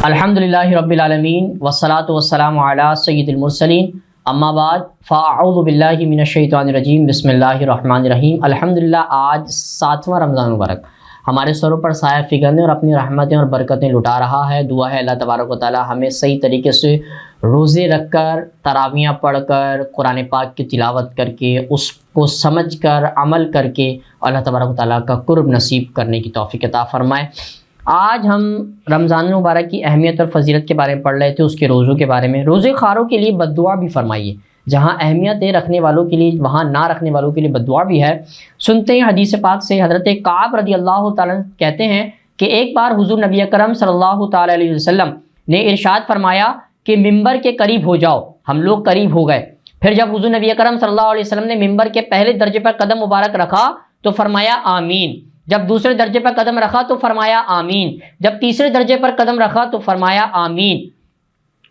الحمدللہ رب العالمین والصلاة والسلام علی سید المرسلین اما بعد فاعوذ باللہ من الشیطان الرجیم بسم اللہ الرحمن الرحیم۔ الحمدللہ آج 7واں رمضان مبارک ہمارے سروں پر سایہ فگرنے اور اپنی رحمتیں اور برکتیں لٹا رہا ہے۔ دعا ہے اللہ تبارک و تعالی ہمیں صحیح طریقے سے روزے رکھ کر، تراویحیں پڑھ کر، قرآن پاک کی تلاوت کر کے، اس کو سمجھ کر عمل کر کے اللہ تبارک و تعالی کا قرب نصیب کرنے کی توفیق عطا فرمائے۔ آج ہم رمضان مبارک کی اہمیت اور فضیلت کے بارے میں پڑھ رہے تھے، اس کے روزوں کے بارے میں۔ روزے خاروں کے لیے بد دعا بھی فرمائیے، جہاں اہمیت ہے رکھنے والوں کے لیے وہاں نہ رکھنے والوں کے لیے بد دعا بھی ہے۔ سنتے ہیں حدیث پاک سے، حضرت کعب رضی اللہ تعالیٰ کہتے ہیں کہ ایک بار حضور نبی اکرم صلی اللہ تعالیٰ علیہ وسلم نے ارشاد فرمایا کہ ممبر کے قریب ہو جاؤ۔ ہم لوگ قریب ہو گئے۔ پھر جب حضور نبی اکرم صلی اللہ علیہ وسلم نے ممبر کے پہلے درجے پر قدم مبارک رکھا تو فرمایا آمین۔ جب دوسرے درجے پر قدم رکھا تو فرمایا آمین۔ جب تیسرے درجے پر قدم رکھا تو فرمایا آمین۔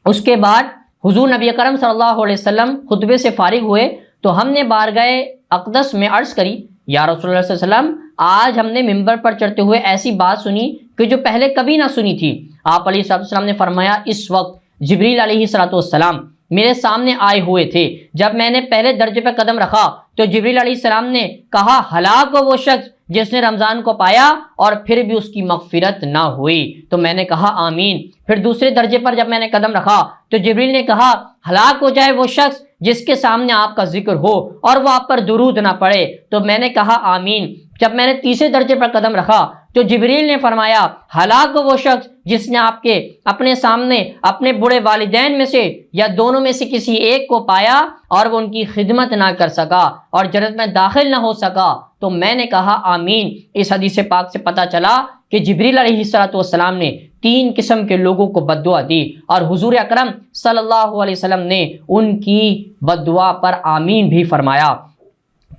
اس کے بعد حضور نبی اکرم صلی اللہ علیہ وسلم خطبے سے فارغ ہوئے تو ہم نے بارگاہ اقدس میں عرض کری، یا رسول اللہ صلی اللہ علیہ وسلم، آج ہم نے ممبر پر چڑھتے ہوئے ایسی بات سنی کہ جو پہلے کبھی نہ سنی تھی۔ آپ علیہ السلام نے فرمایا، اس وقت جبریل علیہ السلام میرے سامنے آئے ہوئے تھے۔ جب میں نے پہلے درجے پر قدم رکھا تو جبریل علیہ السلام نے کہا، ہلاک ہو وہ شخص جس نے رمضان کو پایا اور پھر بھی اس کی مغفرت نہ ہوئی۔ تو میں نے کہا آمین۔ پھر دوسرے درجے پر جب میں نے قدم رکھا تو جبریل نے کہا، ہلاک ہو جائے وہ شخص جس کے سامنے آپ کا ذکر ہو اور وہ آپ پر درود نہ پڑے۔ تو میں نے کہا آمین۔ جب میں نے تیسرے درجے پر قدم رکھا تو جبریل نے فرمایا، ہلاک ہو وہ شخص جس نے آپ کے اپنے سامنے اپنے بوڑھے والدین میں سے یا دونوں میں سے کسی ایک کو پایا اور وہ ان کی خدمت نہ کر سکا اور جنت میں داخل نہ ہو سکا۔ تو میں نے کہا آمین۔ اس حدیث پاک سے پتہ چلا کہ جبریل علیہ السلام نے 3 قسم کے لوگوں کو بد دعا دی اور حضور اکرم صلی اللہ علیہ وسلم نے ان کی بد دعا پر آمین بھی فرمایا۔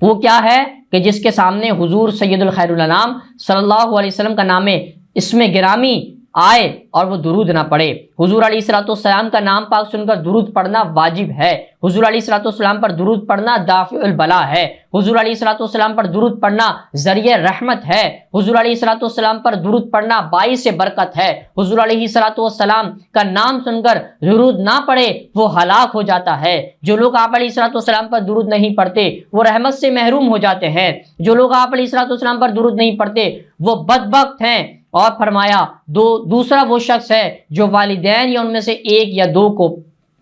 وہ کیا ہے کہ جس کے سامنے حضور سید الخیر الانام صلی اللہ علیہ وسلم کا نام اسم گرامی آئے اور وہ درود نہ پڑھے۔ حضور علیہ السلام کا نام پاک سن کر درود پڑھنا واجب ہے۔ حضور علیہ السلام پر درود پڑھنا دافع البلا ہے۔ حضور علیہ السلام پر درود پڑھنا ذریعہ رحمت ہے۔ حضور علیہ السلام پر درود پڑھنا باعث برکت ہے۔ حضور علیہ السلام کا نام سن کر درود نہ پڑھے وہ ہلاک ہو جاتا ہے۔ جو لوگ آپ علیہ السلام پر درود نہیں پڑھتے وہ رحمت سے محروم ہو جاتے ہیں۔ جو لوگ آپ علیہ السلام پر درود نہیں پڑھتے وہ بدبخت ہیں۔ اور فرمایا دوسرا وہ شخص ہے جو والدین یا ان میں سے ایک یا دو کو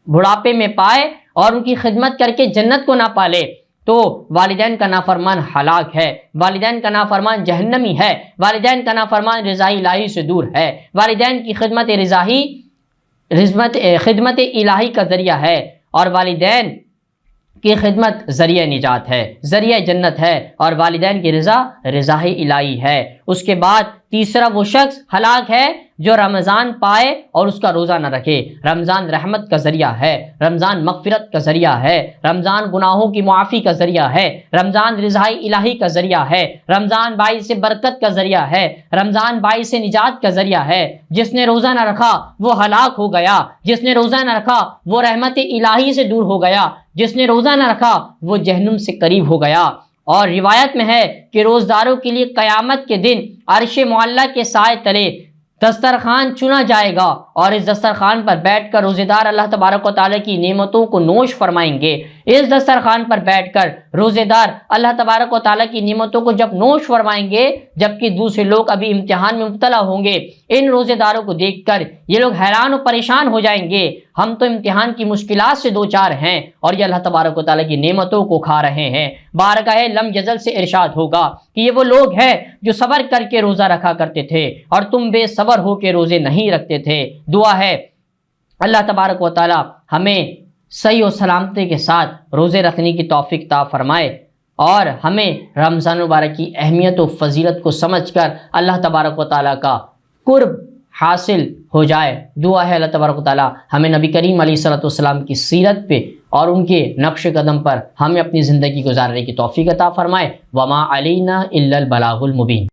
بڑھاپے میں پائے اور ان کی خدمت کر کے جنت کو نہ پالے۔ تو والدین کا نافرمان ہلاک ہے، والدین کا نافرمان جہنمی ہے، والدین کا نافرمان رضائی الہی سے دور ہے۔ والدین کی خدمت الہی کا ذریعہ ہے اور والدین کی خدمت ذریعہ نجات ہے، ذریعہ جنت ہے، اور والدین کی رضا الہی ہے۔ اس کے بعد تیسرا وہ شخص ہلاک ہے جو رمضان پائے اور اس کا روزہ نہ رکھے۔ رمضان رحمت کا ذریعہ ہے، رمضان مغفرت کا ذریعہ ہے، رمضان گناہوں کی معافی کا ذریعہ ہے، رمضان رضا الہی کا ذریعہ ہے، رمضان باعث برکت کا ذریعہ ہے، رمضان باعث نجات کا ذریعہ ہے۔ جس نے روزہ نہ رکھا وہ ہلاک ہو گیا، جس نے روزہ نہ رکھا وہ رحمت الہی سے دور ہو گیا، جس نے روزہ نہ رکھا وہ جہنم سے قریب ہو گیا۔ اور روایت میں ہے کہ روزداروں کے لیے قیامت کے دن عرش معلیٰ کے سائے تلے دسترخوان چنا جائے گا اور اس دسترخوان پر بیٹھ کر روزے دار اللہ تبارک و تعالیٰ کی نعمتوں کو نوش فرمائیں گے۔ اس دسترخوان پر بیٹھ کر روزے دار اللہ تبارک و تعالیٰ کی نعمتوں کو جب نوش فرمائیں گے جبکہ دوسرے لوگ ابھی امتحان میں مبتلا ہوں گے، ان روزے داروں کو دیکھ کر یہ لوگ حیران و پریشان ہو جائیں گے، ہم تو امتحان کی مشکلات سے دوچار ہیں اور یہ اللہ تبارک و تعالیٰ کی نعمتوں کو کھا رہے ہیں۔ بارگاہ لم یزل سے ارشاد ہوگا کہ یہ وہ لوگ ہیں جو صبر کر کے روزہ رکھا کرتے تھے اور تم بے صبر ہو کے روزے نہیں رکھتے تھے۔ دعا ہے اللہ تبارک و تعالیٰ ہمیں صحیح و سلامتی کے ساتھ روزے رکھنے کی توفیق عطا فرمائے اور ہمیں رمضان مبارک کی اہمیت و فضیلت کو سمجھ کر اللہ تبارک و تعالیٰ کا قرب حاصل ہو جائے۔ دعا ہے اللہ تبارک و تعالیٰ ہمیں نبی کریم علیہ السلام کی سیرت پہ اور ان کے نقش قدم پر ہمیں اپنی زندگی گزارنے کی توفیق عطا فرمائے۔ وما علینا الا البلاغ المبین۔